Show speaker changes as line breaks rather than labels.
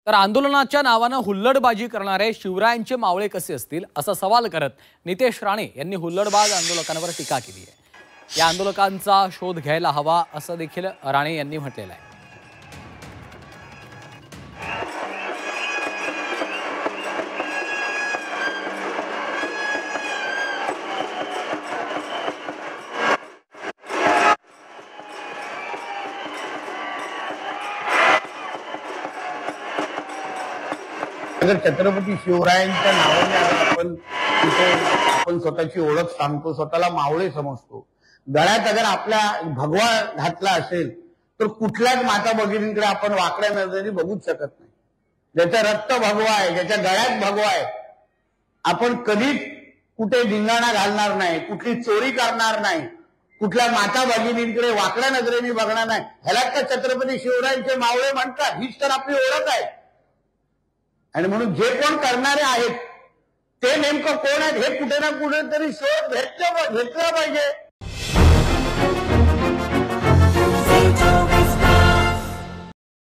तर आंदोलनाच्या नावानं हुल्लडबाजी करणारे शिवरायांचे मावळे कसे असतील असा सवाल करत नितेश राणे यांनी हुल्लडबाज आंदोलकांवर टीका केली आहे। या आंदोलकांचा शोध घ्यायला हवा असं देखील राणे यांनी म्हटलेलं आहे।
अगर छत्रपती शिवरायांच्या नावाने आपण स्वतःची ओळख सांगतो, स्वतःला मावळे समजतो, गळ्यात अगर आपल्या भगवा घातला असेल तर कुठल्याच माता भगिनींकडे आपण वाकड्या नजरेने बघूच शकत नाही। ज्याचं रक्त भगवा आहे, ज्याच्या गळ्यात भगवा आहे, आपण कधीच कुठे धिंगाणा घालणार नाही, कुठली चोरी करणार नाही, कुठल्या माता भगिनींकडे वाकड्या नजरेने बघणार नाही। ह्यालाच तर छत्रपती शिवरायांचे मावळे म्हणतात, हीच तर आपली ओळख आहे। आणि म्हणून जे कोण करणारे आहेत ते नेमकं कोण आहेत हे कुठे ना कुठे तरी शोध घेतला पाहिजे।